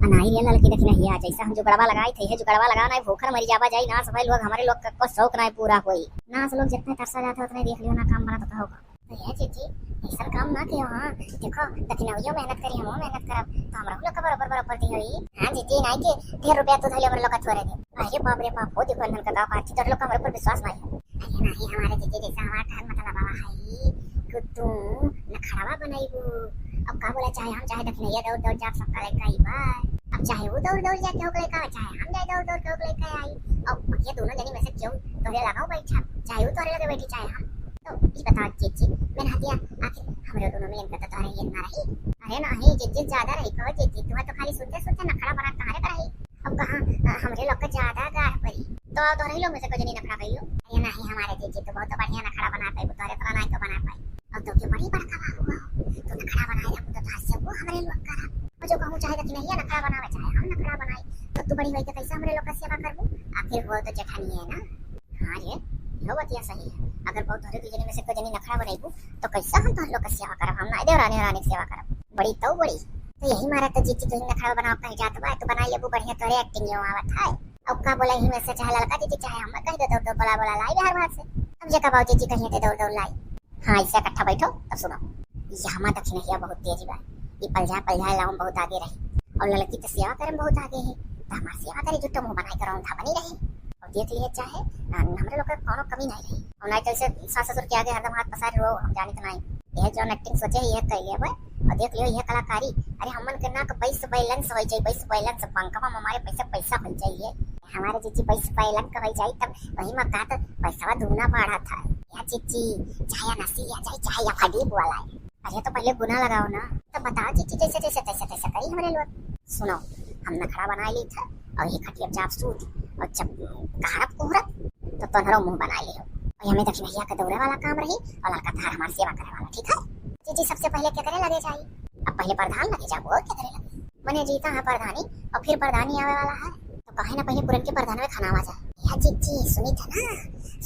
नहीं ये लड़की देखी नहीं आज ऐसा हम जुगड़वा लगाई थे, जुगड़वा लगा नहीं भूखर मरी जावा जाई ना सब लोग हमारे लोग को शौक नहीं पूरा कोई ना सब लोग जितने तरसा जाते उतने देख लियो ना काम बना तो होगा। तो ये चीची ऐसा काम ना कियो। हां देखो दक्षिणवियो मेहनत करी हम मेहनत करब तो हमरा लोग का बराबर बराबर दी होई। हां जीजी नहीं के 10 रुपया तो धलियो हमरे लोग का छोरे दे। अरे बाप रे बाप हो देखो नन का बात तो लोग का हमरे पर विश्वास नहीं है। अरे नहीं हमारे जीजी जैसा हमारा ठन मतलब बाबा है कुतू नखड़ावा बनाईबू। अब का बोला चाहे हम चाहे दक्षिणविया दौड़ दौड़ जा सबका लेके आई बाय। अब चाहे वो दौड़ दौड़ जाके होक लेके आए चाहे हम जाए दौड़ दौड़ के होक लेके आई। अब ये दोनों जनी में से क्यों तोरे लगाओ बैठा चाहे वो तोरे लगे बैठी चाहे हम। तो इस बताओ जीजी मैंने हतिया आखिर हमारे दोनों में इनका तो तारे ये ना रही। अरे नहीं जीजी ज्यादा रही कहो जीजी तू तो खाली सुनते सुनते नखड़ा बना कहां रे रही। अब कहां हमरे लोग का ज्यादा गाढ़ पड़ी तो तोरे लोग में से कोई नहीं नखड़ा कहियो। अरे नहीं हमारे जीजी तो बहुत बढ़िया नखड़ा बना पाई तोरे तरह नहीं तो बना पाई। अब तो के बड़ी बड़का बात हुआ तो नखड़ा बनाए जब तो हास्य वो हमरे लोग करा जो कहूं चाहे कि नहीं नखड़ा बनावे चाहे हम नखड़ा बनाई तो तू बड़ी होई के कैसे हमरे लोग का सेवा करबू। आखिर वो तो जेठानी है ना। हां ये यो बतिया सही है। अगर बहुत तोरे दुजने में से कोई जनी नखड़ा बनाईबू तो कैसे हम तोर लोग का सेवा करब। हम ना देव रानी रानी की सेवा करब बड़ी तो बड़ी तो यही मारा तो जीजी तो नखड़ा बनाओ कहीं जात बा तो बनाई अबू बढ़िया तोरे एक्टिंग यो आवत है। अब का बोला ही में से चाहे लड़का जीजी चाहे हम कह दे तो बोला बोला लाई बिहार बात से अब जे का बाऊ जीजी कहीं दे दौड़ दौड़ लाई। हां इससे इकट्ठा बैठो तब सुनो ये हमारा दक्षिणविया बहुत तेज बा ये पलझा लाऊं बहुत आगे रही और लड़की तो सेवा करे बहुत आगे है तो हमारी सेवा करे जुट्टो मुंह बनाई कर था बनी रही और देख लिए चाहे हमरे लोग का कोनो कमी नहीं रही और नहीं चल से सास ससुर के आगे हरदम हाथ पसार रो हम जाने तो नहीं यह जो एक्टिंग सोचे ये कर लिए भाई और देख लियो यह कलाकारी। अरे हमन के ना पैसा बैलेंस हो जाए पैसा बैलेंस बैंकवा में हमारे पैसा हो जाइए हमारे जीजी पैसा बैलेंस का हो जाए तब वही में का तो पैसा दुगना बढ़ा था या जीजी चाहे नसी या चाहे या फड़ी वाला है। अरे तो पहले गुना लगाओ ना तो बताओ जीजी जैसे जैसे तैसे करी हमारे लोग। सुनो हम नखड़ा बना ली था और ये खटिया चाप सूत और जब कहारब कोहरत तो तोहरो मुंह बना लियो और हमें दक्षिणविया का दौरे वाला काम रही और लड़का थार हमारी सेवा करे वाला ठीक है। जीजी सबसे पहले क्या करे लगे चाहिए अब पहले प्रधान लगे जाओ और क्या करे लगे मने जीता है प्रधानी और फिर प्रधानी आवे वाला है तो कहे ना पहले पुरन के प्रधान में खाना आ जाए। या जीजी सुनी था ना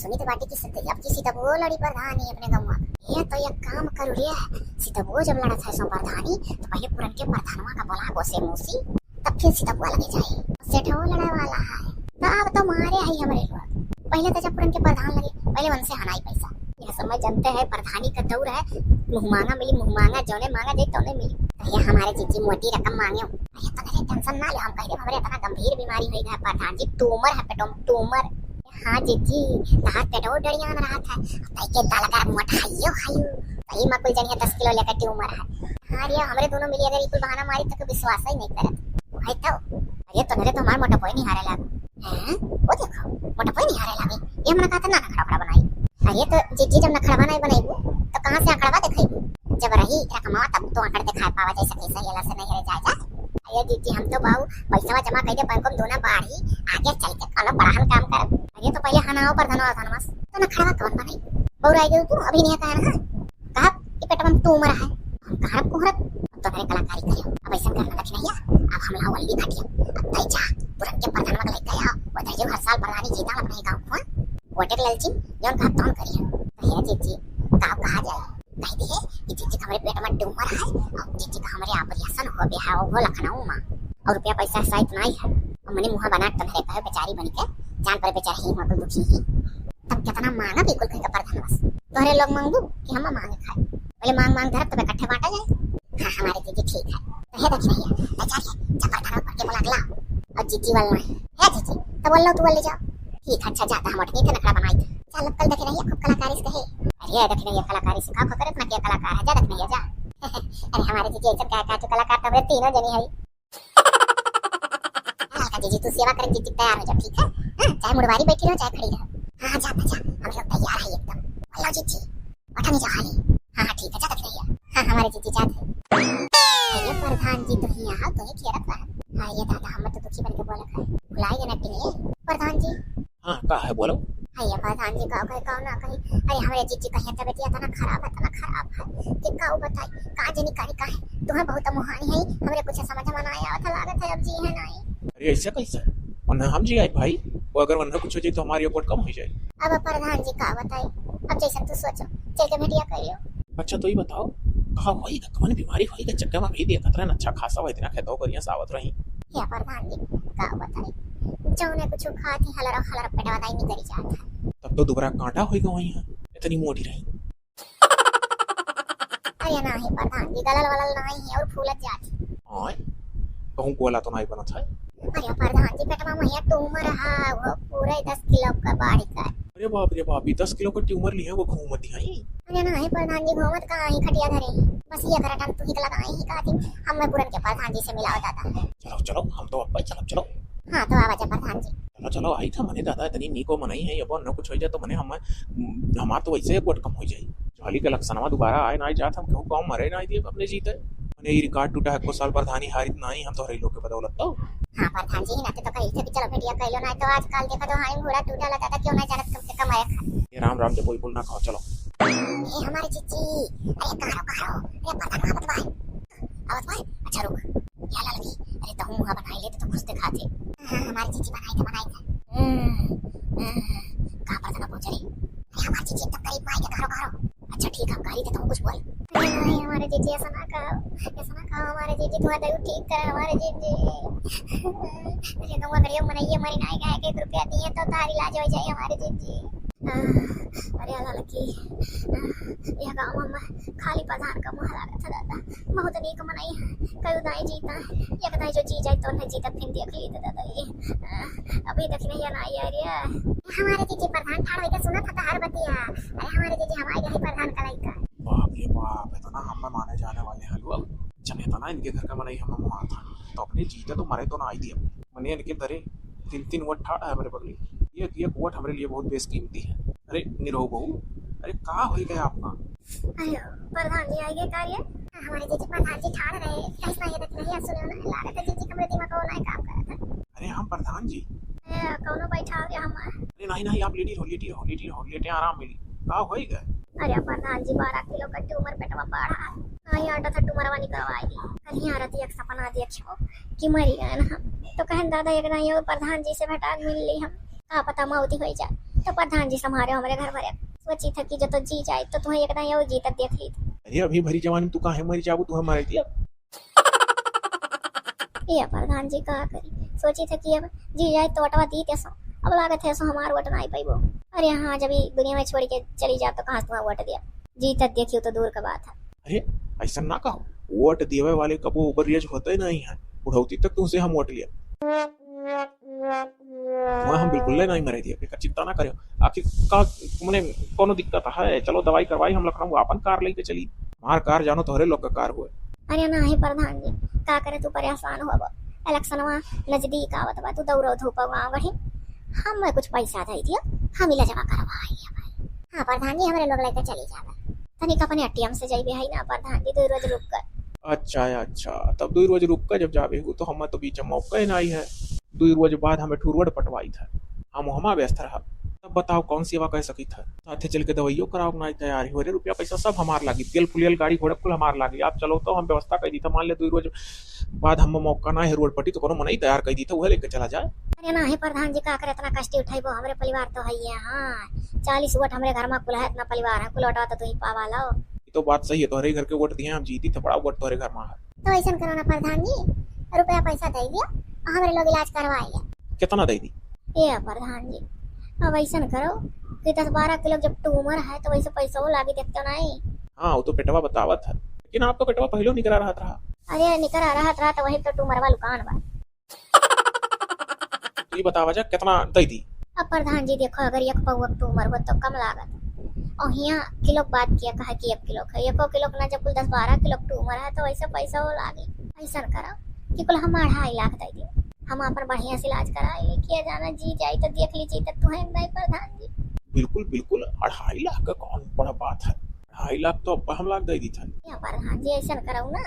सुनी तो बाटी की सत्य अब किसी तब वो लड़ी प्रधानी अपने गाँव में ये तो ये काम करू रे सीता वो जब लड़ा था सो प्रधानी तो पहले पुरन के प्रधानवा का बोला गोसे मूसी तब फिर सीता बुआ लगे जाए सेठा वो लड़ा वाला है तो अब तो मारे है हमारे लोग पहले तो जब पुरन के प्रधान लगे पहले उनसे हनाई पैसा यह समय जानते हैं प्रधानी का दौर है मुँह मांगा मिली मुँह मांगा जौने मांगा जाए तौने मिली। ये हमारे जीजी मोटी रकम मांगे अरे तो अरे टेंशन ना ले हम कह दे हमारे इतना गंभीर बीमारी हुई है प्रधान जी ट्यूमर है पेटो ट्यूमर। हाँ जीजी दांत पेटो डरियान रहा था तई के दालगा मोटाइयो खाइयो तई में कोई जनिया 10 किलो लेकर ट्यूमर है। हाँ रे हमरे दोनों मिली अगर कोई बहाना मारी तो विश्वास ही नहीं करत है तो अरे तो मेरे तो हमार मोटा कोई नहीं हारे लागू हैं वो देखो मोटा कोई नहीं हारे लागे ये हमरा कहता ना नखड़ा बनाई। अरे तो जीजी जब नखड़ा बनाईबू तो कहां से आंकड़ा दिखाईबू जब रही रकमा तब तो आंकड़ दिखा पावा जैसे कैसा ये से नहीं रह जाए। अरे जीजी हम तो बाऊ पैसा जमा कर दे बैंक में दोना बाढ़ी आगे चल के कोनो बड़हन काम कर। अरे तो पहले हनाओ पर धनवास तो नखड़ा कौन बनाई बौर आई गई तू अभी नहीं कहा ना कहा कि पेट में ट्यूमर है हम कहां कोहरत तो मेरे कलाकारी करियो अब ऐसा करना दक्षिणविया अब हम लाओ वल्ली खटिया अब तई जा पुरन के प्रधान में लेके आओ वो दे जो हर साल प्रधानी जीता अपने गांव में वोटर ललची जोन का तौन करियो तो हे जीजी गांव कहा जाए कह दिए कि जीजी हमारे पेट में ट्यूमर है और जीजी का हमारे ऑपरेशन हो गया है वो लखनऊ में और रुपया पैसा सहित नहीं है और मैंने मुंह बना तुम्हारे कहे बेचारी बन के जान पर बेचारी ही मगर दुखी ही तब कितना मांगा बिल्कुल कहीं का प्रधान बस तोहरे लोग मांगू कि हम मांगे खाए पहले मांग धर तब इकट्ठे बांटा जाए। हाँ हमारे जीजी ठीक है तो हे दक्षिणविया बेचारी जब प्रधान पढ़ के बोला अगला और जीजी वाला है जीजी तो बोल लो तू बोल ले जाओ ठीक अच्छा जाता हम उठनी थे नखड़ा बनाई चल कल देख रही है खूब कलाकारी से कहे अरे देख रही है कलाकारी सिखा खो करत ना क्या कलाकार है जा देख रही है जा अरे हमारे जीजी ऐसा क्या तो कलाकार तब तीनों जनी है का जीजी तू सेवा कर जीजी तैयार हो जा ठीक है हां चाहे मुड़वारी बैठी रहो चाहे खड़ी रहो हां जा हम लोग तैयार है एकदम हेलो जीजी उठा नहीं जा हाली हां ठीक है जा देख रही है हां हमारे जीजी जाते ये प्रधान जी तो ही यहां तो ही खेरत रहा हां ये दादा हम तो दुखी बन के बोला है बुलाएंगे ना टिंगे प्रधान जी। हाँ का है बोलो हाय प्रधान जी का कहो ना कहीं अरे हमारे जीजी कहीं तबीयत तना खराब है कि का बताई का जनी करी का है तुम्हें बहुत मुहानी है हमरे कुछ समझ में ना आया था लागत है अब जी है नहीं। अरे ऐसा कैसा वरना हम जी आए भाई वो अगर वरना कुछ हो जाए तो हमारी रिपोर्ट कम हो जाए। अब प्रधान जी का बताई अब जैसा तू सोचो चल के भेटिया करियो। अच्छा तो ये बताओ कहा वही कौन बीमारी हुई के चक्कर में भी दिया खतरा अच्छा खासा हुआ इतना खेतो करिया सावत रही या प्रधान जी का बताई जौने कुछ खाती हलरा हलरा पेटवा दाई नहीं करी जाता। तब तो दोबारा कांटा होएगा वहीं है, इतनी मोटी रही। अरे नहीं प्रधान जी गलल वलल नहीं है और फूलत जाती। हाँ कहूँ कोला तो नहीं बना था। अरे प्रधान जी पेटवा में ट्यूमर है वो पूरे 10 किलो का बाड़ी का। अरे बाप रे बाप, 10 किलो का ट्यूमर लिए वो घूमती है। अरे नहीं प्रधान जी घूमत कहाँ ही खटिया धरे बस ये करटन तू ही लगाई ही कहती हम मैं पुरन के प्रधान जी से मिलाओ दादा। चलो चलो हम तो अब चलो चलो। हाँ तो आवाज प्रधान जी। चलो चलो आई था मने दादा इतनी नीको मनाई है, अब न कुछ हो जाए तो मने हम हमार तो वैसे बहुत कम हो जाए। चाली के लक्षणवा दोबारा आए ना जात हम कहूँ गाँव मरे ना दिए अपने जीते। मने ये रिकॉर्ड टूटा है को साल प्रधानी हारित नहीं हम तो हरे लोग के बदौलत तो। हाँ प्रधान जी नाते तो कही थे कि चलो भेटिया कह लो ना तो आजकल देखा तो हाई घोड़ा टूटा लगा था क्यों ना जानत कम से कम आया। ये राम राम जब कोई बोलना खाओ चलो। ये हमारी चिच्ची अरे कहां ये प्रधान कहां बताए आवाज भाई अच्छा रुक क्या लगी अरे तो मुंह बनाई लेते तो कुछ दिखाते। हाँ हमारी चिच्ची बनाई थे कहां प्रधान पहुंच रही अरे हमारी चिच्ची तब करीब पाए के कहां अच्छा ठीक है करी तो तुम कुछ बोल। नहीं हमारे जीजी ऐसा ना कहो हमारे जीजी थोड़ा दे ठीक कर हमारे जीजी अरे तुम अगर ये मनाइए मरी ना गए 1 रुपया दिए तो तारी इलाज हो जाए हमारे जीजी। अरे अल्लाह लकी यह गाँव में खाली प्रधान का मुँह लगा था दादा बहुत नीक मनाई कई दाई जीता एक दाई जो जी जाए तो नहीं जीता फिर देख ली दादा ये अभी देख नहीं ना यार हमारे जीजी प्रधान ठाड़ होके सुना था हर बतिया अरे हमारे जीजी हमारे यही प्रधान का लाइक बाप रे बाप इतना हम माने जाने वाले हलवा चने इतना इनके घर का मनाई हम वहाँ था तो अपने जीते तो मरे तो ना आई दिया मने इनके दरे 3 वोट ठाड़ा है मेरे बगली एक वोट हमारे लिए बहुत बेशकीमती है। अरे निरहो बहू अरे कहाँ हो गया आपका। अरे प्रधान जी आइए कार्य हमारे जीजी प्रधान जी ठाड़ रहे कैसा ये देख नहीं सुनो ना लागत है जीजी कमरे दिमाग को नहीं काम कर रहा था। अरे हम प्रधान जी कौनो बैठा गया हम। अरे नहीं नहीं आप लेटे आराम मिली कहाँ हो गए। अरे प्रधान जी 12 किलो का ट्यूमर पेटवा बढ़ा नहीं आटा था ट्यूमर वाली करवाएगी कहीं आ रही एक सपना देखो कि मरी गए ना हम तो कहन दादा एक ना ये प्रधान जी से भेटा मिल ली हम का पता मौती हो जाए तो प्रधान जी संभारे हमारे घर भरे सोची था कि जो तो जी जाए तो तुम्हें एक ना ये जीत देख ली थी। अरे अभी भरी जवानी तू कहाँ मरी जाबू तू हमारे दिया ये प्रधान जी कहा करी सोची था कि अब जी जाए तो वटवा दी तेसो अब लागत है सो हमार वोट नहीं पाइबो। अरे हाँ जब दुनिया में छोड़ के चली जा तो कहाँ तुम्हारा वोट दिया जीत देखियो तो दूर का बात है। अरे ऐसा ना कहो वोट देवे वाले कबो ओवरएज होते नहीं है बुढ़ौती तक तुमसे हम वोट लिया वहाँ हम बिल्कुल नहीं मरे दिए चिंता ना करो आखिर का तुमने कोनो दिक्कत है चलो दवाई करवाई हम लखनऊ अपन कार लेके चली मार कार जानो तोहरे लोग का कार हुए। अरे नहीं प्रधान जी का करे तू परेशान हो इलेक्शन नजदीक आवत बा तू दौड़ो धूप गाँव गढ़ी हम कुछ पैसा दे दिया हम इला जमा करवाई भाई। हाँ प्रधान जी हमारे लोग लेकर चली जावे तनिक अपने एटीएम से जाइबे है ना प्रधान जी 2 रोज रुक कर। अच्छा तब 2 रोज रुक कर जब जावे तो हम तो बीच में मौका ही नहीं है 2 रोज बाद हमें ठुरवड़ पटवाई था हम वहाँ व्यस्त रहा तब बताओ कौन सेवा कह सकी था साथे चल के दवाइयों कराओ नहीं तैयार हो रे रुपया पैसा सब हमार लागी तेल फुलियल गाड़ी घोड़ा कुल हमार लागी आप चलो तो हम व्यवस्था कर दी था मान ले 2 रोज बाद हम मौका ना है रोड पटी तो कोनो मना ही तैयार कर दी था वह लेकर चला जाए। अरे नहीं प्रधान जी का करे इतना कष्ट उठाइबो हमरे परिवार तो है हाँ 40 वोट हमरे घर में कुल है इतना परिवार है कुल वोट तो ही पावा लो तो बात सही है तोहरे घर के वोट दिए हम जीती थे बड़ा वोट तोहरे घर में है तो ऐसा करो ना प्रधान जी रुपया पैसा दे दिया हमारे लोग इलाज करवाएंगे। कितना दे दी ये प्रधान जी अब ऐसा करो कि 10-12 किलो जब ट्यूमर है तो वैसे पैसा वो लागे देखते नहीं। हाँ वो तो पेटवा बतावा था लेकिन आपका पेटवा पहले निकला रहा अरे निकला रहा तो वही तो ट्यूमर वाला दुकान बा ये बतावा जा कितना दे दी। अब प्रधान जी देखो अगर 1 पौवा ट्यूमर हो तो कम लागत और यहाँ किलो बात किया कहा कि 1 किलो का 1 किलो ना जब कुल 10-12 किलो ट्यूमर है तो वैसे पैसा वो लागे ऐसा करो कि कुल हम 2.5 लाख दे दियो हम अपन बढ़िया से इलाज कराए किया जाना जी जाए तो देख लीजिए तब तो है नहीं प्रधान जी। बिल्कुल 2.5 लाख का कौन बड़ा बात है 2.5 लाख तो हम लाख दे दी था या प्रधान जी ऐसा करो ना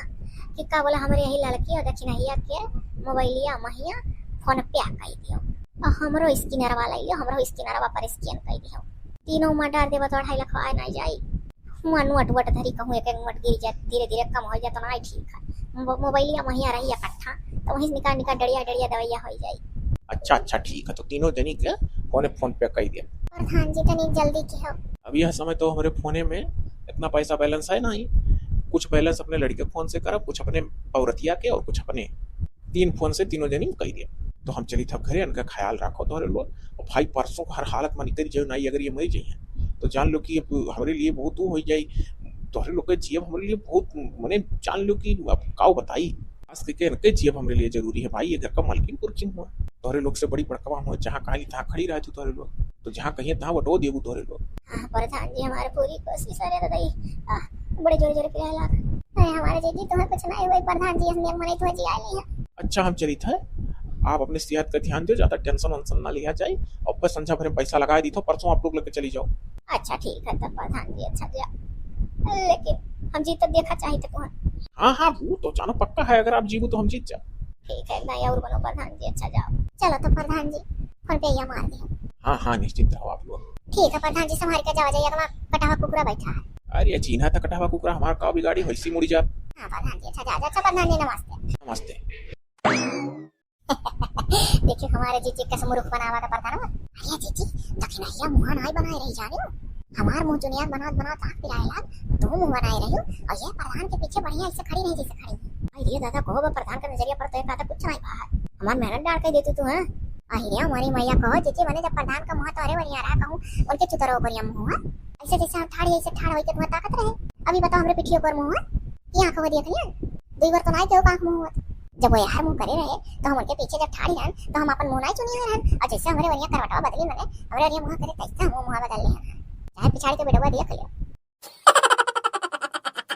कि का बोला हमारे यही लड़की और दक्षिणहिया के मोबाइलिया महिया फोन पे कर दियो और हमरो स्कैनर वाला लियो हमरो स्कैनर पर स्कैन कर दियो तीनों में डाल देबो तो 2.5 लाख आए नहीं जाई हुआ नोट वोट धरी कहूँ एक नोट गिर जाए धीरे धीरे कम हो जाए तो नहीं ठीक है मोबाइलिया महिया रही इकट्ठा तो वहीं निकाल डरिया दवाइया हो जाए। अच्छा ठीक है तो तीनों जनी के फोन पे कर दिया प्रधान जी तनी जल्दी की हो अब यह समय तो हमारे फोने में इतना पैसा बैलेंस है नहीं कुछ बैलेंस अपने लड़के फोन से करा कुछ अपने औरतिया के और कुछ अपने तीन फोन से तीनों जनी कही दिया। तो हम चली था घरे, उनका ख्याल रखो तोहरे लोग। और भाई परसों हर हालत में निकल जाए नहीं, अगर ये मर जाइए तो जान लो कि अब हमारे लिए बहुत वो हो जाए। तोहरे लोग के जीव हमारे लिए बहुत मैंने जान लो कि अब काऊ बताई। खास करके इनके जीव हमारे लिए जरूरी है भाई। ये घर का मालकिन पुरखिन हुआ, तोहरे लोग से बड़ी बड़कवा हुआ। जहाँ कहीं तहाँ खड़ी रहे तोहरे लोग, तो जहाँ कहीं तहाँ वटो देबू तोहरे लोग। हाँ प्रधान जी हमारे पूरी कोशिश है रे दादाई। बड़े जोर जोर पिया लाग। अरे हमारे जी तुम्हें कुछ नहीं हुआ प्रधान जी, हमने मने तो जी आई है। अच्छा हम चली था, आप अपने सेहत का ध्यान दो, ज्यादा टेंशन वेंशन ना लिया जाए। और बस संझा भर में पैसा लगा दी, तो परसों आप लोग लेके चली जाओ। अच्छा ठीक है तब प्रधान जी, अच्छा गया। लेकिन हम जीत देखा चाहिए तो तुम्हें। हाँ हाँ वो तो जानो पक्का है, अगर आप जीवो तो हम जीत जाओ। ठीक है नहीं और बनो प्रधान जी, अच्छा जाओ। चलो तो प्रधान जी फोन पे या मार दिया। हाँ हाँ निश्चिंत रहो आप लोग। ठीक है प्रधान जी, संभाल के जाओ जाइए, वहाँ कटा हुआ कुकुरा बैठा है। अरे चीना तक कटा हुआ कुकरा हमारा का बिगाड़ी वैसी मुड़ी जा। हाँ प्रधान जी अच्छा जा। अच्छा प्रधान जी नमस्ते। नमस्ते। देखिए हमारे जीजी कैसे मुरुख बनावा का प्रधान। अरे जीजी दक्षिणैया मुंह नहीं बनाए रही जाने हो। हमार मुंह दुनिया बनात बनात आँख पिराए लाग, दो मुंह बनाए रही हो। और ये प्रधान के पीछे बढ़िया ऐसे खड़ी नहीं जैसे खड़ी। अरे दादा कहो प्रधान का नजरिया पर तो एक आता कुछ नहीं बाहर। हमार मेहनत डाल के देती तू है। अरे हमारी मैया कहो जीजी मैंने जब प्रधान का मुंह तो अरे बढ़िया रहा कहूँ उनके चुतरो बढ़िया मुंह है। ऐसे जैसे हम ठाड़ी ऐसे ठाड़ होके तुम्हें ताकत रहे। अभी बताओ हमरे पिठियों पर मुंह है कि आंखों देख लिया। दो बार तो नहीं थे आंख मुंह हुआ। जब वो यार मुंह करे रहे तो हम उनके पीछे जब ठाड़ी रहन तो हम अपन मुंह नहीं चुनी रहन। और जैसे हमारे वरिया करवटवा बदली मैंने हमारे वरिया मुंह करे तैसे हम मुंह बदल लिए। चाहे पिछाड़ी के बेटवा दिया खलिया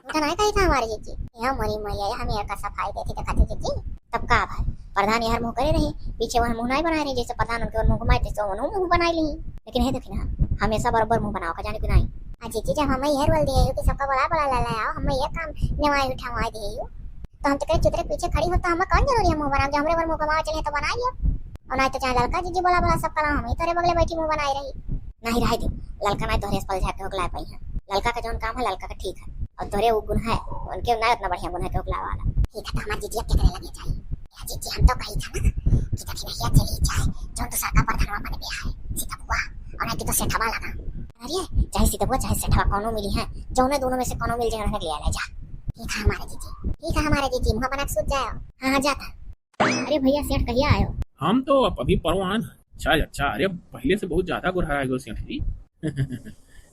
तो नहीं कही था हमारे जीजी। यह मरी मैया हम यार का सफाई देती तो खाती जीजी। तब का भाई प्रधान यार मुंह करे रहे, पीछे वह मुंह नहीं बनाए रहे। जैसे प्रधान उनके मुंह घुमाए थे तो उन्होंने मुंह बनाई ली। लेकिन है देखना हमेशा बराबर मुंह बनाओ का जाने कि नहीं। हाँ जीजी जब हमें यार बोल दिए कि सबका बड़ा बड़ा ला लाओ, हमें ये काम नवाई उठावा दिए तो हम तो कहे चुतरे पीछे खड़ी हो तो हमें कौन जरूरी है मुंह बनाओ। जो हमरे बार मुंह घुमाओ चले तो बनाइए। और नहीं तो चाहे लड़का जीजी बोला बोला सबका नाम हमें तोरे बगले बैठी मुंह बनाई रही। नहीं रह दी लड़का नहीं तोहरे पल जाके होकला पाई है। लड़का का जो काम है लड़का का ठीक है, और तोरे वो गुण है उनके ना उतना बढ़िया गुण है होकला वाला। ठीक है तो हमारी जीजी अब क्या करे लगे जाए। या जीजी हम तो कही था ना कि दक्षिणैया चली जाए जो तो सरकार प्रधानवा बने बिया है सीता बुआ। और नहीं तो सेठवा लगा। अरे चाहे सीता बुआ चाहे सेठवा कोनो मिली है, जो उन्हें दोनों में से कोनो मिल जाए उन्हें ले ले जा। ठीक है हमारे जीजी, ठीक है हमारे जीजी मुंह बना के सूत जाओ। हाँ हाँ जाता। अरे भैया सेठ कहिया आयो। हम तो अभी परवान। अच्छा अच्छा, अरे पहले से बहुत ज्यादा गुरहा है सेठ जी।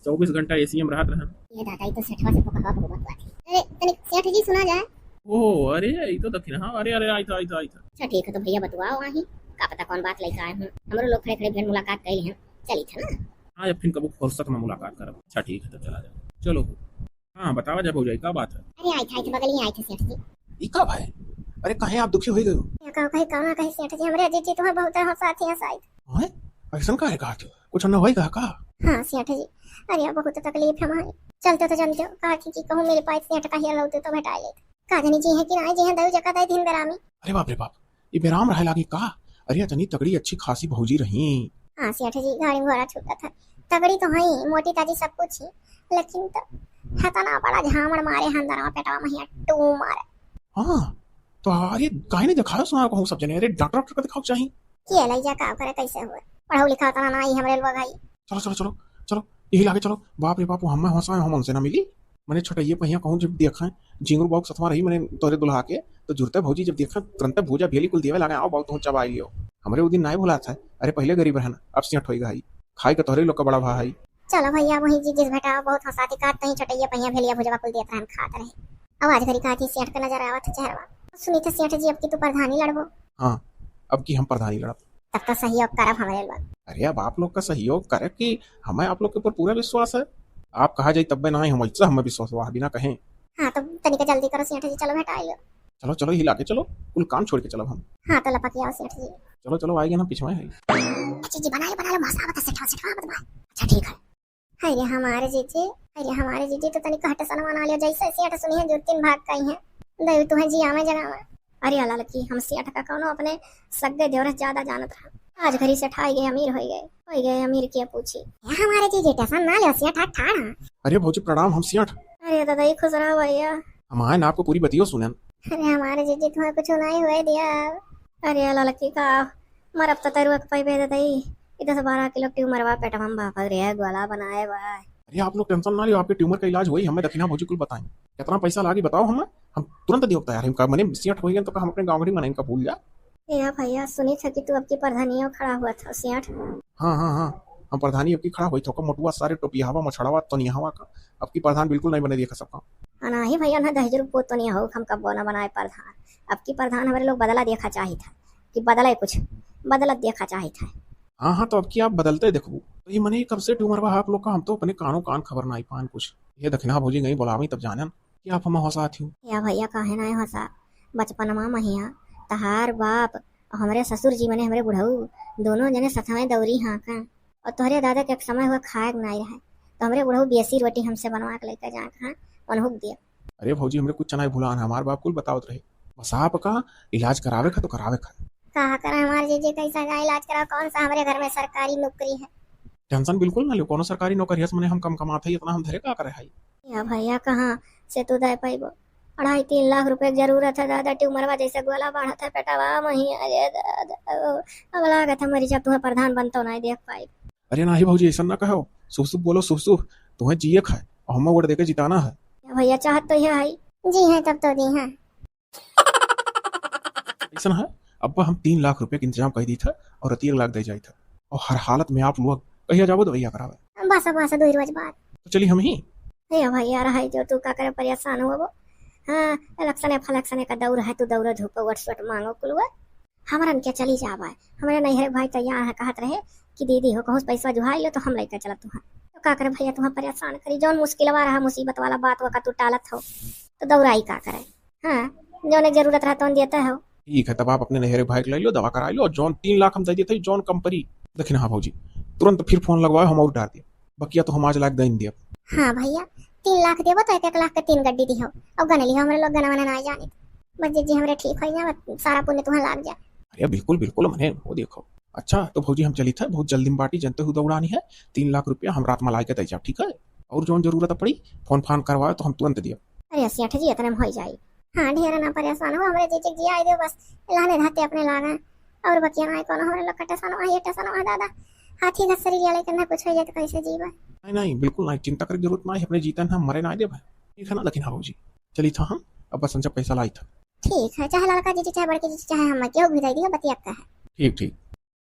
24 घंटा एसी में रहत रहन। ये दादा तो सेठवा से पकड़वा बहुत बात है। अरे तनिक सेठ जी सुना जाए। ओह अरे ये तो दक्षिण। हाँ अरे अरे आई था। अच्छा ठीक है तो भैया बतवाओ वहीं का पता कौन बात लेकर आए हैं। हमरो लोग खड़े खड़े भेड़ मुलाकात कइले हैं, चली था ना। हाँ अब फिर कब फुर्सत में मुलाकात करब। अच्छा ठीक है तो चला जाओ। चलो हाँ बतावा जब हो जाए का बात है। अरे आई था बगल ही आई थे सेठ जी। ई का भाई, अरे कहीं आप दुखी हो गए हो? या कहो कहीं सेठ जी हमरे जीजी तुम्हें बहुत साथी हैं शायद। हैं ऐसा का है? कहा कुछ न होएगा का? हाँ सेठ जी अरे बहुत तकलीफ है हमारी। चलते तो जानते हो कहा कि कहूँ मेरे पास सेठ का हिया लौटे तो भेटा ले। काजनी जी है कि नहीं जी है दऊ जगह दे दिन दरामी। अरे बाप रे बाप, ये बेराम रहे लागी का? अरे इतनी तगड़ी अच्छी खासी भौजी रही। हाँ सेठ जी गाड़ी घोड़ा छूटा था। तगड़ी तो है मोटी ताजी सब कुछ ही, लेकिन तो हतना बड़ा झामड़ मारे हंदरा पेटवा में टू मारे। हाँ तो अरे काहे नहीं दिखाओ सुना कहूँ सब जने। अरे डॉक्टर को दिखाओ चाहिए कि ले जा का करे कैसे हुआ। पढ़ाऊ लिखा तना नहीं हमरे लोग भाई। चलो चलो चलो चलो यही लागे चलो। बाप रे बाप हम हंसा हम उनसे ना मिली। मैंने छोटाइए पहिया कहूँ जब देखा झिंगुर बाग सतवा रही मैंने तोरे दुल्हा के तो जुड़ते भौजी जब देखा तुरंत भूजा भेली कुल देवे लगे आओ बहुत हूँ चबाई लियो। हमारे वो दिन नहीं भुला था। अरे पहले गरीब रहना अब सेठ होई गई खाई का तोहरे लोग का बड़ा भाई। चलो भैया वही जी जिस बेटा बहुत हंसाती काट तही छोटाइए पहिया भेलिया भुजवा कुल देत रहन खात रहे। आवाज घरी काटी सेठ का नजर आवत चेहरा। सुनी थे सेठ जी अब की तू प्रधानी लड़बो। हाँ अब की हम प्रधानी लड़ब। तब तो सहयोग करब हमारे लोग। अरे अब आप लोग का सहयोग करे कि हमें आप लोग के ऊपर पूरा विश्वास है। आप कहा जाए तब ना हम ऐसा हमें विश्वास हुआ बिना कहें। हाँ तो तनिक जल्दी करो सेठ जी, चलो भेटा लियो। चलो चलो हिला के चलो कुल काम छोड़ के चलो हम। हाँ तो लपक आओ सेठ जी। चलो चलो आएगा ना पीछे है। जी बना लो मसा बता सेठवा मत भाई। अच्छा ठीक है। अरे हमारे जीजी तो तनिक हट सनवाना लियो जैसे सेठ सुनी है जो 3 भाग कई है दई तुम्हें जी आवे जगह में। अरे अल्लाह लकी हम सेठ का कोनो अपने सगे देवर ज्यादा जानत रहा। आज घरी से ठाई गए अमीर हो गए अमीर की पूछी हमारे जीजी टेंशन ना ले सेठ ठाड़ा। अरे भौजी प्रणाम हम सेठ। अरे दादा खुश रहो भैया। हमारे आपको पूरी बतियो सुनन। अरे हमारे जीजी तुम्हें कुछ नहीं हुए दिया। अरे अल्लाह लकी का मरब तो तरुआ के पैबे दे दई इधर 12 किलो ट्यूमर वा पेटवा में बाप रे गोला बनाए बा। अरे आप लोग टेंशन ना लियो आपके ट्यूमर का इलाज हुई हमें दक्षिणा भौजी कुल बताएं। कितना पैसा लागी बताओ हम तुरंत दियो तैयार हम का मने सियाट हो गए तो का हम अपने गांव घड़ी मनाइन का भूल जा। या भैया सुनी था कि तू अब की प्रधानियों खड़ा हुआ था सियाठ। हाँ हम प्रधानी अब की खड़ा हुई थो का मोटुआ सारे टोपिया हवा मछड़वा तो नहीं हवा का अब की प्रधान बिल्कुल नहीं बने देखा सबका। नहीं भैया ना दहेज रूप तो नहीं हो हम कब बोना बनाए प्रधान। अब की प्रधान हमारे लोग बदला देखा चाहिए था कि बदला कुछ बदलत देखा चाहिए था। हाँ तो अब की आप बदलते देखो तो ये मने कब से ट्यूमर बा आप लोग का हम तो अपने कानों कान खबर ना आई पान कुछ ये दक्षिणा भोजी गई बोलावी तब जानन कि आप हम हो साथ हूँ। या भैया काहे ना हंसा बचपन में महिया तहार बाप और हमारे ससुर जी मने हमारे बुढ़ऊ दोनों जने सथाए दौरी हाँ का और तोहरे दादा के एक समय हुआ खाए नहीं रहे तो हमारे बुढ़ऊ बेसी रोटी हमसे बनवा के लेकर जा कहा उन्हुक दिया। अरे भौजी हमरे कुछ चनाई भुलान हमार बाप कुल बतावत रहे बस आपका इलाज करावे का तो करावे का कहा करा हमारे जीजे कैसा का इलाज करा कौन सा हमारे घर में सरकारी नौकरी है। टेंशन बिल्कुल ना लो कोनो सरकारी नौकरी है मने हम कम कमाते इतना हम धरे का करे है। या भैया कहाँ से तू दे पाइबो 2.5-3 लाख रुपए की जरूरत है दादा ट्यूमरवा जैसे गोला बढ़ा था पेटवा मही अरे दादा अब लागत है मरी जब तुम्हें प्रधान बनतो नहीं देख पाई। अरे नहीं भौजी ऐसा ना कहो शुभ शुभ बोलो शुभ शुभ तुम्हें जिये खाए और हम वोट देके जिताना है। या भैया चाहत तो यह है जी है तब तो दी है ऐसा है अब हम 3 लाख रुपए का इंतजाम कर दी था और 3 लाख दे जाई था और हर हालत में आप लोग कहिया जाओ दवैया करावे बस 2 रोज बाद तो चलिए हम ही। हे भैया रहा जो तू का करे परेशान हो वो हाँ इलेक्शन फलेक्शन का दौर है तू दौड़ धूप वट सट मांगो कुलवा हमारन क्या चली जावा हमारे नैहर भाई तैयार है कहत रहे कि दीदी हो कहूँ पैसा जुहाई लो तो हम लेकर चला तुहा तो का करे भैया तुम्हें परेशान करी जौन मुश्किल रहा मुसीबत वाला बात वो का तू टालत हो तो दौड़ाई का करे हाँ जौन जरूरत रहा तो देता हो। ठीक है तब आप अपने नहरे भाई को ले लो दवा करा लो और जॉन 3 लाख हम दे देते जॉन कम परी देखिए हाँ भौजी तुरंत फिर फोन लगवाओ हम और डाल दिए बकिया तो हम आज लाख दे दिए। हाँ भैया 3 लाख देवो तो 1 लाख का 3 गड्डी दी हो और गन लियो हमारे लोग गना वना ना जाने बस जी हमारे ठीक हो जाए सारा पुण्य तुम्हें लाग जाए। अरे बिल्कुल बिल्कुल मने वो देखो अच्छा तो भौजी हम चली था बहुत जल्दी में बाटी जनते हुए दौड़ानी है 3 लाख रुपया हम रात में ला के दे जाओ ठीक है और जो जरूरत पड़ी फोन फान करवाओ तो हम तुरंत दियो। अरे 80 जी इतने में हो जाए हाँ ढेर ना परेशान हो हमारे जीजे जी आए दो बस लाने रहते अपने लागा और बकिया ना कौन हमारे लोग कटे सनो ये टेसन दादा हाथी का शरीर ले करना कुछ हो जाए तो कैसे जीवा। नहीं बिल्कुल नहीं चिंता करने की जरूरत नहीं अपने जीतन हम मरे ना दे भाई ठीक है ना लेकिन हाँ भौजी चली था हम अब बस हमसे पैसा लाई था ठीक है चाहे लड़का जीजी चाहे बड़की जीजी चाहे हम क्यों भिजाई दियो बतिया का है ठीक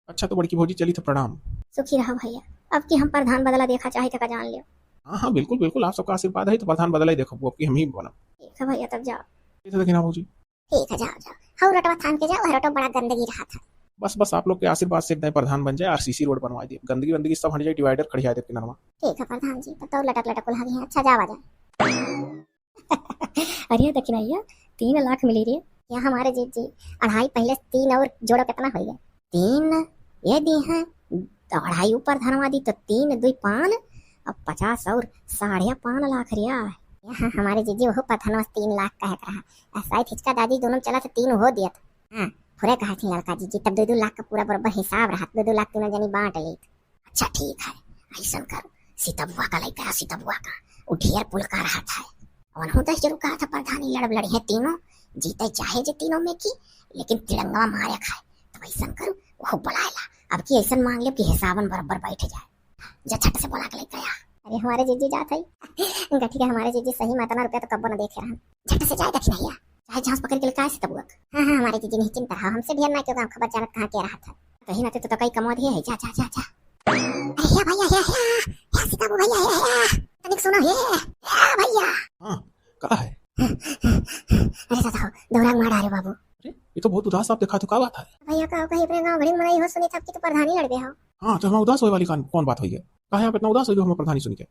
अच्छा तो बड़की भौजी चली था प्रणाम। सुखी रहो भैया अब की हम प्रधान बदला देखा चाहे तो जान लियो। हाँ बिल्कुल आप सबका आशीर्वाद है तो प्रधान बदला ही देखो वो अब की हम ही बना ठीक है भैया तब जाओ ठीक है देखना भौजी ठीक है जाओ हाँ रटवा थाम के जाओ रटो बड़ा गंदगी रहा था बस आप लोग के आशीर्वाद से एकदम प्रधान बन जाए आरसीसी रोड बनवा दिए गंदगी सब हट जाए डिवाइडर खड़ी दे किनारा। ठीक है प्रधान जी तो लटक लगा है अच्छा जावा जा अरे देखिए भैया 3 लाख मिली रे या हमारे जी 2.5 पहले 3 और जोड़ो कितना हो गया 3 ये दी है 2.5 ऊपर धनवा दी तो 3 2 5 अब 50 और 5.5 लाख रिया यहाँ हमारे जीजी वो पथनवा 3 लाख का है रहा ऐसा ही हिचका दादी दोनों चला तो 3 हो दिया था हाँ पूरे कहा थी लड़का जीजी तब 2 लाख का पूरा बराबर हिसाब रहा 2 लाख तीनों जनी बांट ली। अच्छा ठीक है ऐसा करो सीता बुआ का लेकर सीता बुआ का वो ढेर पुल का रहा था उन्होंने तो जरूर कहा था प्रधानी लड़ी है तीनों जीते चाहे जे तीनों में की लेकिन तिरंगा मारे खाए तो ऐसा करो वो बुलाएला अब की ऐसा मांग ले कि हिसाबन बराबर बैठ जाए जा छट से बुला के लेकर आया। अरे हमारे जीजी जाता ही ठीक है हमारे जीजी सही मातना रुपया तो कब्बो न देखे रहा झट से जाए दक्षिण भैया चाहे झांस पकड़ के लेकर आए तब हाँ हमारे जीजी नहीं चिंता रहा हमसे ढेर ना क्यों खबर जानत कहाँ के रहा था कहीं ना तो कहीं कमो दिए है जा जा जा जा अरे भैया या सीता भैया तनिक सुनो ये भैया हाँ कहा है अरे दादा दौरा मार रे बाबू ये तो बहुत उदास आप दिखा तो क्या बात है भैया का कहीं अपने गांव घड़ी में हो सुनी था कि तो प्रधानी लड़बे हो। हाँ तो हम उदास होने वाली कौन बात हुई है कहा आप इतना उदास हो गए हम प्रधानी सुन के।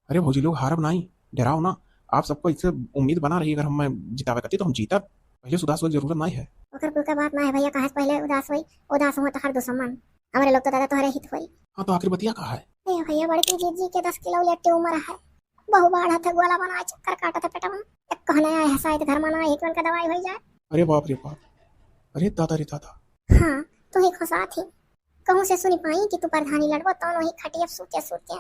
अरे भौजी लोग हारब नहीं डराओ ना आप सबको इससे उम्मीद बना रही अगर हम जितावे करती तो हम जीता पहले से उदास होने की जरूरत नहीं है। ओकर कुल का बात ना है भैया कहा पहले उदास हो तो हर दुश्मन हमारे लोग तो दादा तुम्हारे हित हुई। हाँ तो आखिर बतिया कहा है भैया बड़की जीजी के 10 किलो लेटे उम्र है बहु बाढ़ था गोला बना चक्कर काटा था पेटा में एक कहने आया है शायद घर में ना एक का दवाई हो जाए। अरे बाप रे बाप अरे दादा हाँ तो ही खुशा थी कहूँ से सुनी पाई कि तू प्रधानी लड़बो तो वही खटिया सूते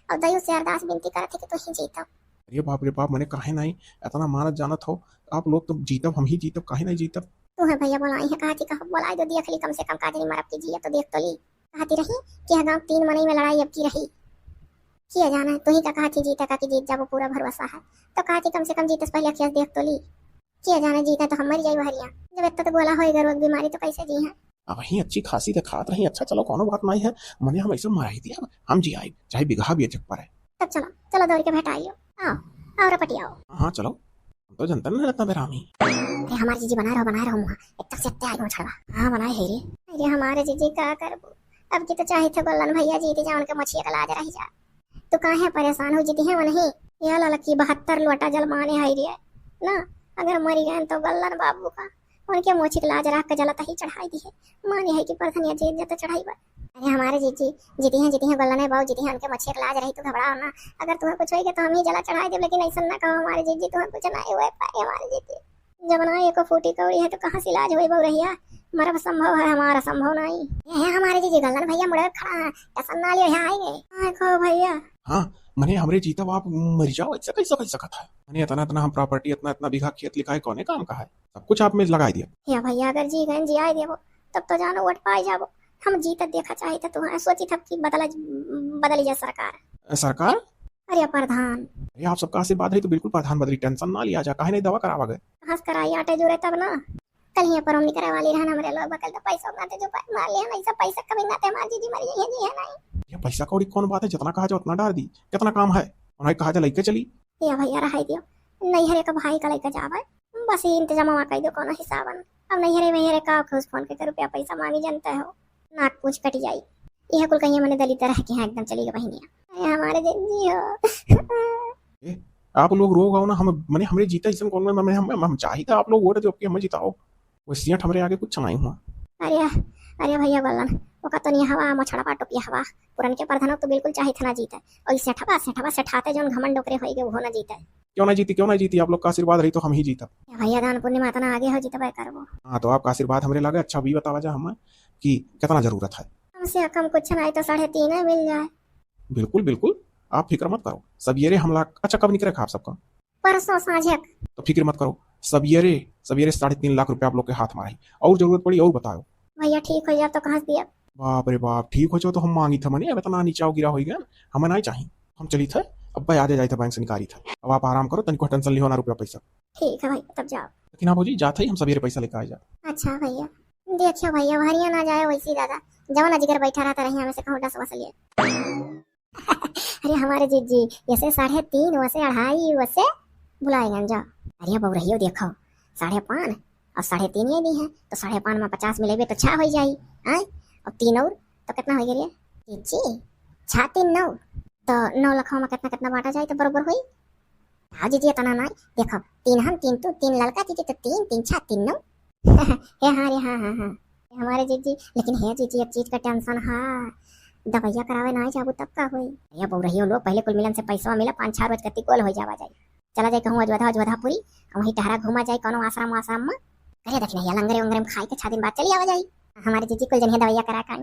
और दयो से अरदास विनती करते कि तू ही जीता। अरे बाप रे बाप मैंने काहे नहीं इतना मानत जानत हो आप लोग तो जीतब हम ही जीतब काहे नहीं जीतब। तू है भैया बोलाई है कहा थी कहा बोलाई तो देख ली कम से कम काजनी मरब की जिया तो देख तो ली कहती रही कि गांव 3 महीने में लड़ाई अब की रही किया जाना है, तू ही का कहा थी जीता का कि जीत जाबो, पूरा भरोसा है तो कहा थी कम से कम जीते से पहले अखियाँ देख तो ली। किया जाना जीता तो हम मर जाई हरिया, जब इतना तो गोला होएगा रोग बीमारी तो कैसे जी है। अब वही अच्छी खासी दिखात रही, अच्छा चलो कोनो बात नहीं है, मने हम ऐसे मरा ही दिया, हम जी आए चाहे बिगहा भी अचक पर है। तब चलो चलो दौड़ के भेटाइयो, आओ आओ रपटियाओ। हाँ चलो, हम तो जनता नहीं रहता बेरामी। अरे हमारे जीजी बना रहो मुहा इतना से इतना आगे छड़वा। हाँ बनाए है रे। अरे हमारे जीजी का करबो, अब की तो चाहे थे गोल्लन भैया जीती जा, उनके मछिया का लाज रही जा। तू काहे परेशान हो, जीती है वो नहीं, ये लड़की 72 लोटा जल माने है रे ना, अगर मरी गए तो गल्लन बाबू का उनके मोची के लाज रख के जलता ही चढ़ाई दी है, मानी है कि परथनिया जीत जाता चढ़ाई पर। अरे हमारे जीजी जीती हैं गल्लन है बाबू, जीती हैं उनके मछिया के लाज रही, तो घबराओ ना, अगर तुम्हें कुछ होएगा तो हम ही जला चढ़ाई दे, लेकिन ऐसा ना कहो हमारे जीजी तुम्हें कुछ ना हुए पाए। हमारे जीजी जब ना एको फूटी कौड़ी है तो कहाँ से इलाज हुई बहु रहिया, मरब संभव है हमारा संभव नहीं। ये हमारे जीजी गल्लन भैया मुड़े खड़ा है, ऐसा ना लियो यहाँ आएंगे कहो भैया। हाँ मने हमरे जीता आप मर जाओ, ऐसा कैसा कर सकता है, मने इतना इतना हम प्रॉपर्टी इतना इतना बीघा खेत लिखा है, कौने काम का है, सब कुछ आप में लगा दिया। या भैया अगर जी गए जी आए देवो तब तो जानो वोट पाई जाबो, हम जीत देखा चाहे तो तुम्हें सोची था कि बदली जाए सरकार। सरकार? अरे प्रधान, अरे आप सबका आशीर्वाद है तो बिल्कुल प्रधान बदली, टेंशन ना लिया जा, काहे नहीं दवा करावा गए। हंस कर आई आटे जुड़े तब ना, कल ही पर हम निकरे वाली रहना हमरे लोग बकल तो पैसा नाते जो मार लिया नहीं, सब पैसा कभी नाते हमारी जीजी मरी है जी है नहीं। ये पैसा कौड़ी कौन बात है, जितना कहा जाए उतना डाल दी, कितना काम है उन्हें कहा जाए लेके चली। ये भैया रहाई दियो, नहीं हरे का भाई का लेके जावे, बस ये इंतजाम वहां कर दो कोनो हिसाबन। अब नहीं हरे वही हरे का खुश फोन के रुपया पैसा मांगी जानते हो, नाक पूछ कट जाई। यह कुल कहीं मैंने दलित रह के एकदम चली गई बहनिया। अरे हमारे जी हो आप लोग रोग आओ ना, हम मने हमरे जीता इसन कौन में हम चाहिए था आप लोग वोट दो कि हमें जिताओ, वो सियाट हमरे आगे कुछ नहीं हुआ। अरे अरे भैया गलन ओका तो नहीं हवा मछड़ा पाटो पिया हवा, पुरन के प्रधानों तो बिल्कुल चाहिए था ना जीते, और सेठवा सेठाते जो घमंड डोकरे होइगे वो ना जीते। क्यों ना जीती, आप लोग का आशीर्वाद रही तो हम ही जीता। भैया दान पुण्य माता ना आगे हो जीतबे करबो। हाँ तो आपका आशीर्वाद हमरे लगे, अच्छा भी बतावा जा हमें कि कितना जरूरत है। हमसे कम कुछ नहीं तो 3.5 मिल जाए। बिल्कुल बिल्कुल, आप फिक्र मत करो, सवेरे हमला अच्छा कब निकले आप सबका, परसों साँझे। तो फिक्र मत करो, सवेरे 3.5 लाख रुपया आप लोग के हाथ में आई, और जरूरत पड़ी और बताओ। भैया ठीक हो जाए तो कहा दिया। बाप रे बाप, ठीक हो जाओ तो हम मांगी था मने, अब इतना नीचा गिरा हो गया, हमें नहीं चाहिए, हम चली थे अब भाई आजे जाए थे बैंक से निकाली था, अब आप आराम करो, तनिको टेंशन लियो ना रुपया पैसा। ठीक है भैया तब जाओ। लेकिन आप जी जाते ही हम सवेरे पैसा लेकर आ जा। अच्छा भैया देखियो भैया हरिया ना जाए वैसी दादा, जवान अजगर बैठा रहता रही हमें से कहूँ डस वसलिए। अरे हमारे जीजी ऐसे 3.5 वैसे 2.5 वैसे बुलाएंगे जाओ। अरे बहु रहियो देखो 5.5 और 3.5 ये भी है तो 5.5 में 50 मिलेबे तो 6 हो जाई आए, और 3 और तो कितना हो गया जीजी 6 3 9, तो 9 लाख में कितना कितना बांटा जाए तो बरोबर हुई। हाँ जीजी इतना ना देखो 3 हम 3 तू 3 लड़का जीजी तो 3 3 6 3 9। हे हाँ रे हाँ हमारे जीजी, लेकिन है जीजी एक चीज का टेंशन है, दवाइया करावे ना जाबू तब का होई। ये बहु रहियो लोग पहले कुल मिलन से पैसा मिला 5-6 रोज कति गोल हो जावा जाए, चला जाए कहूँ अजवधा पूरी वहीं टहरा घुमा जाए कोनो आश्रम में, करे देखना या लंगरे उंगरे में खाई के 6 दिन बाद चली आवा जाए। हमारे जीजी कुल जन दवाइया करा का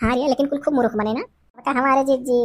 हाँ रे, लेकिन कुल खूब मूर्ख बने ना हमारे जीजी।